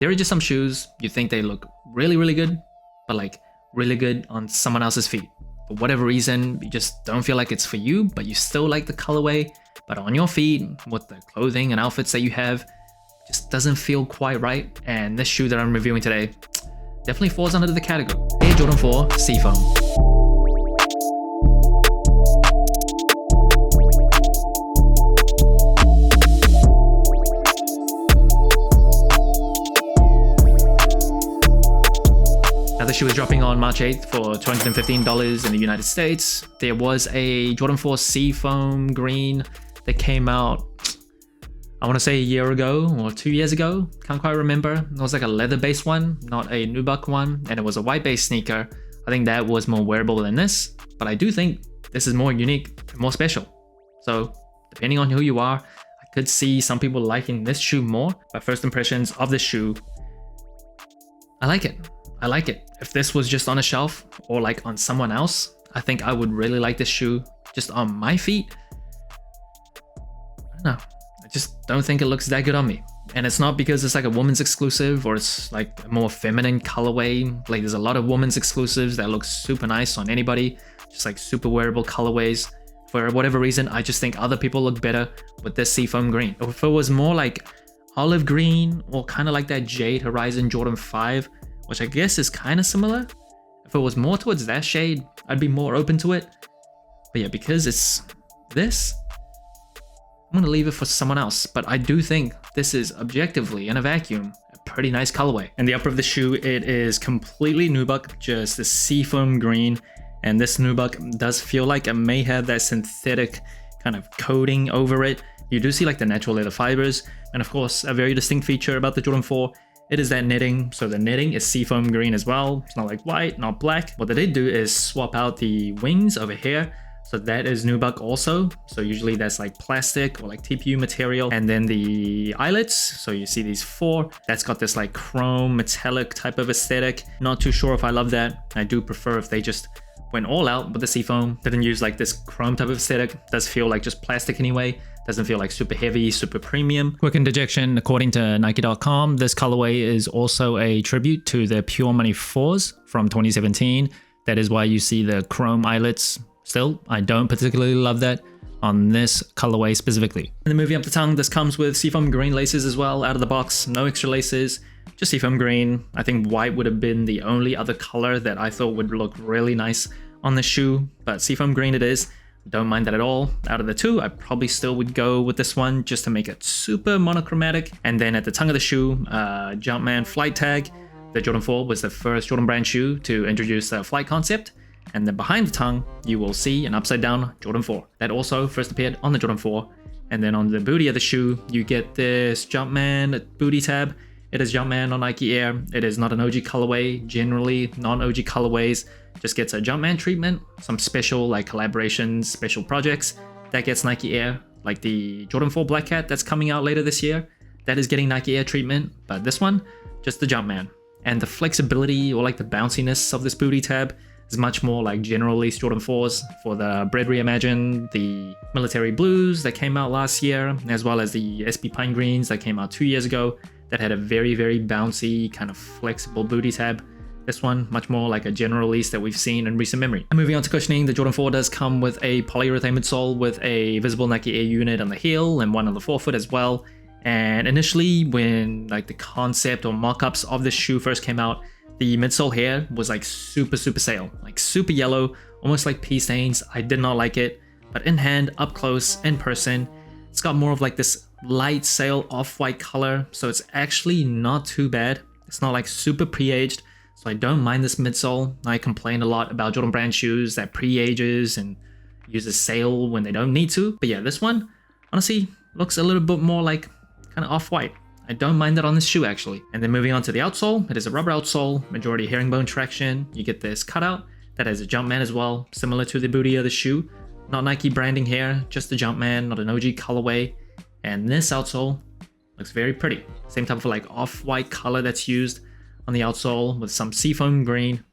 There are just some shoes you think they look really, really good, but like really good on someone else's feet. For whatever reason, you just don't feel like it's for you, but you still like the colorway, but on your feet, with the clothing and outfits that you have, just doesn't feel quite right. And this shoe that I'm reviewing today definitely falls under the category. Air Jordan 4 Seafoam. Now the shoe is dropping on March 8th for $215 in the United States. There was a Jordan 4 Seafoam green that came out, I want to say a year ago or 2 years ago. Can't quite remember. It was like a leather-based one, not a nubuck one, and it was a white-based sneaker. I think that was more wearable than this, but I do think this is more unique and more special. So depending on who you are, I could see some people liking this shoe more. But first impressions of this shoe, I like it. I like it. If this was just on a shelf or like on someone else, I think I would really like this shoe. Just on my feet, I don't know. I just don't think it looks that good on me. And it's not because it's like a woman's exclusive or it's like a more feminine colorway. Like there's a lot of women's exclusives that look super nice on anybody, just like super wearable colorways. For whatever reason, I just think other people look better with this Seafoam green. If it was more like olive green or kind of like that Jade Horizon Jordan 5, which I guess is kind of similar. If it was more towards that shade, I'd be more open to it. But yeah, because it's this, I'm gonna leave it for someone else. But I do think this is objectively, in a vacuum, a pretty nice colorway. And the upper of the shoe, it is completely nubuck, just the Seafoam green. And this nubuck does feel like it may have that synthetic kind of coating over it. You do see like the natural leather fibers. And of course, a very distinct feature about the Jordan 4, it is that netting. So the netting is Seafoam green as well. It's not like white, not black. What they did do is swap out the wings over here. So that is nubuck also. So usually that's like plastic or like TPU material. And then the eyelets, so you see these four, that's got this like chrome metallic type of aesthetic. Not too sure if I love that. I do prefer if they just went all out with the Seafoam. Didn't use like this chrome type of aesthetic. Does feel like just plastic anyway. Doesn't feel like super heavy, super premium. Quick interjection, according to Nike.com, this colorway is also a tribute to the Pure Money 4s from 2017. That is why you see the chrome eyelets. Still, I don't particularly love that on this colorway specifically. And then moving up the tongue, this comes with Seafoam green laces as well, out of the box, no extra laces, just Seafoam green. I think white would have been the only other color that I thought would look really nice on the shoe, but Seafoam green it is. Don't mind that at all. Out of the two, I probably still would go with this one just to make it super monochromatic. And then at the tongue of the shoe, Jumpman flight tag. The Jordan 4 was the first Jordan brand shoe to introduce the flight concept. And then behind the tongue, you will see an upside down Jordan 4. That also first appeared on the Jordan 4. And then on the booty of the shoe, you get this Jumpman booty tab. It is Jumpman on Nike Air. It is not an OG colorway. Generally, non-OG colorways just gets a Jumpman treatment. Some special like collaborations, special projects that gets Nike Air. Like the Jordan 4 Black Cat that's coming out later this year. That is getting Nike Air treatment. But this one, just the Jumpman. And the flexibility or like the bounciness of this booty tab is much more like general release Jordan 4s for the Bread Reimagined, the Military Blues that came out last year, as well as the SB Pine Greens that came out 2 years ago that had a very, very bouncy kind of flexible booty tab. This one, much more like a general release that we've seen in recent memory. And moving on to cushioning, the Jordan 4 does come with a polyurethane midsole with a visible Nike Air unit on the heel and one on the forefoot as well. And initially, when like the concept or mock-ups of this shoe first came out, the midsole here was like super sale, like super yellow, almost like pea stains. I did not like it, but in hand, up close, in person, it's got more of like this light sail off-white color, so it's actually not too bad. It's not like super pre-aged, so I don't mind this midsole. I complain a lot about Jordan brand shoes that pre-ages and uses sail when they don't need to, but yeah, this one honestly looks a little bit more like kind of off-white. I don't mind that on this shoe actually. And then moving on to the outsole, it is a rubber outsole, majority herringbone traction. You get this cutout that has a Jumpman as well, similar to the booty of the shoe. Not Nike branding here, just the Jumpman, not an OG colorway. And this outsole looks very pretty. Same type of like off-white color that's used on the outsole with some Seafoam green.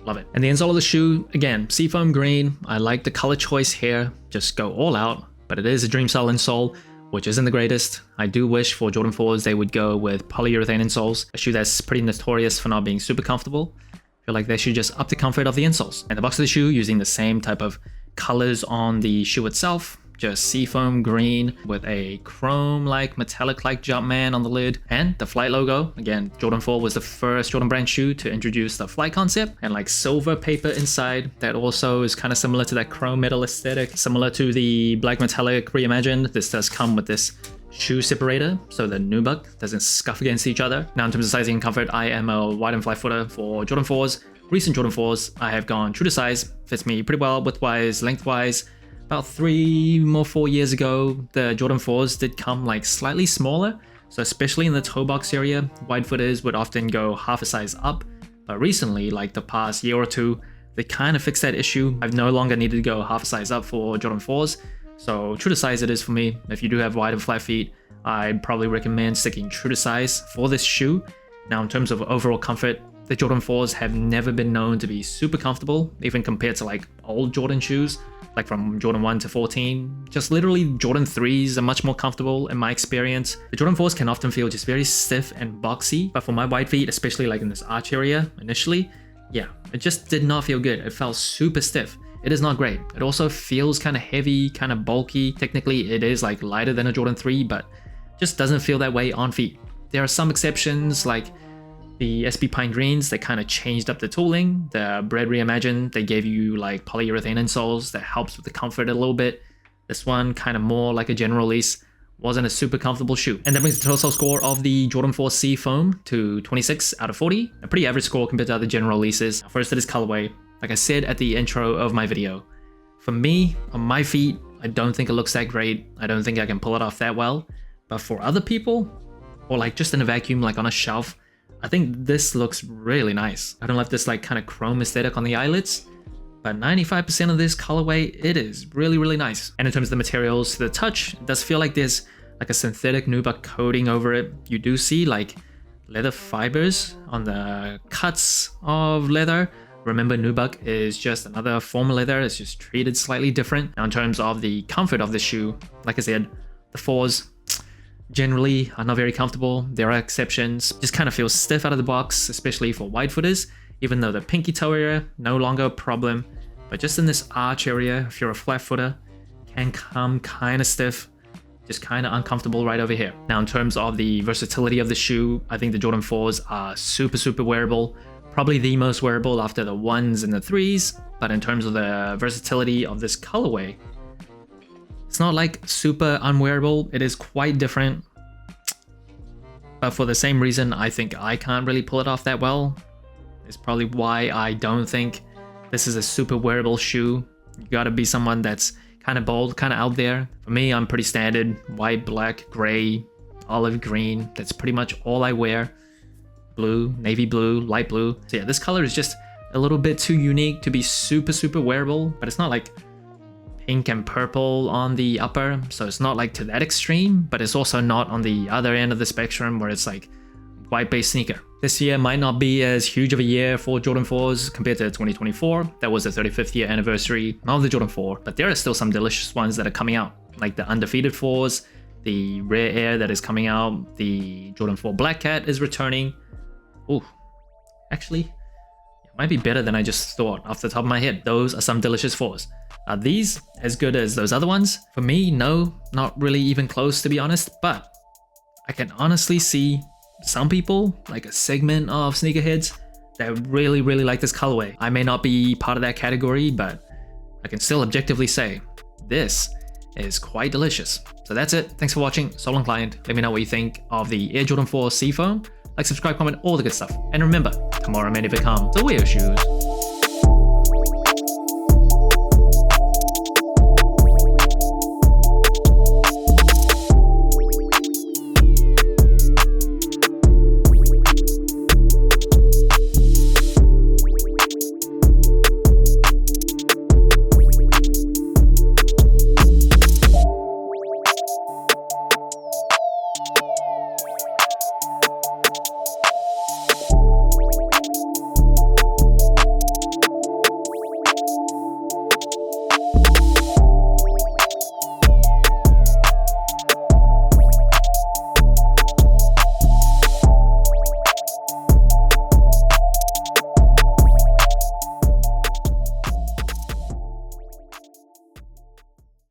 Love it. And the insole of the shoe, again, Seafoam green. I like the color choice here. Just go all out, but it is a Dreamstyle insole which isn't the greatest. I do wish for Jordan 4s they would go with polyurethane insoles, a shoe that's pretty notorious for not being super comfortable. I feel like they should just up the comfort of the insoles. And the box of the shoe using the same type of colors on the shoe itself, just seafoam green with a chrome-like, metallic-like Jumpman on the lid, and the Flight logo. Again, Jordan 4 was the first Jordan brand shoe to introduce the Flight concept, and like silver paper inside that also is kind of similar to that chrome metal aesthetic, similar to the black metallic reimagined. This does come with this shoe separator, so the nubuck doesn't scuff against each other. Now in terms of sizing and comfort, I am a wide and flat footer for Jordan 4s. Recent Jordan 4s, I have gone true to size, fits me pretty well width-wise, length-wise. About 3 or 4 years ago, the Jordan 4s did come like slightly smaller, so especially in the toe box area, wide footers would often go half a size up, but recently, like the past year or two, they kind of fixed that issue. I've no longer needed to go half a size up for Jordan 4s, so true to size it is for me. If you do have wide and flat feet, I'd probably recommend sticking true to size for this shoe. Now in terms of overall comfort, the Jordan 4s have never been known to be super comfortable, even compared to like old Jordan shoes, like from Jordan 1 to 14. Just literally Jordan 3s are much more comfortable in my experience. The Jordan 4s can often feel just very stiff and boxy, but for my wide feet, especially like in this arch area initially, yeah, it just did not feel good. It felt super stiff. It is not great. It also feels kind of heavy, kind of bulky. Technically, it is like lighter than a Jordan 3, but just doesn't feel that way on feet. There are some exceptions like the SB Pine Greens, they kind of changed up the tooling. The Bread Reimagined, they gave you like polyurethane insoles that helps with the comfort a little bit. This one kind of more like a general release, wasn't a super comfortable shoe. And that brings the total score of the Jordan 4 Seafoam to 26 out of 40. A pretty average score compared to other general releases. First, it is colorway. Like I said at the intro of my video, for me, on my feet, I don't think it looks that great. I don't think I can pull it off that well. But for other people, or like just in a vacuum, like on a shelf, I think this looks really nice. I don't love this like kind of chrome aesthetic on the eyelids, but 95% of this colorway, it is really, really nice. And in terms of the materials, to the touch, it does feel like there's like a synthetic nubuck coating over it. You do see like leather fibers on the cuts of leather. Remember, nubuck is just another form of leather. It's just treated slightly different. Now in terms of the comfort of the shoe, like I said, the 4s generally are not very comfortable. There are exceptions. Just kind of feels stiff out of the box, especially for wide footers, even though the pinky toe area, no longer a problem. But just in this arch area, if you're a flat footer, can come kind of stiff, just kind of uncomfortable right over here. Now in terms of the versatility of the shoe, I think the Jordan 4s are super, super wearable. Probably the most wearable after the 1s and the 3s. But in terms of the versatility of this colorway, it's not like super unwearable, it is quite different. But for the same reason, I think I can't really pull it off that well. It's probably why I don't think this is a super wearable shoe. You gotta be someone that's kind of bold, kind of out there. For me, I'm pretty standard. White, black, gray, olive green. That's pretty much all I wear. Blue, navy blue, light blue. So yeah, this color is just a little bit too unique to be super, super wearable, but it's not like pink and purple on the upper, so it's not like to that extreme, but it's also not on the other end of the spectrum where it's like white based sneaker. This year might not be as huge of a year for Jordan 4s compared to 2024. That was the 35th year anniversary of the Jordan 4, but there are still some delicious ones that are coming out, like the Undefeated 4s, the Rare Air that is coming out, the Jordan 4 Black Cat is returning. Ooh, actually, it might be better than I just thought off the top of my head. Those are some delicious 4s. Are these as good as those other ones? For me, no, not really even close to be honest, but I can honestly see some people, like a segment of sneakerheads, that really, really like this colorway. I may not be part of that category, but I can still objectively say this is quite delicious. So that's it. Thanks for watching. Sole Inclined. Let me know what you think of the Air Jordan 4 Seafoam. Like, subscribe, comment, all the good stuff. And remember, tomorrow may become the wear shoes.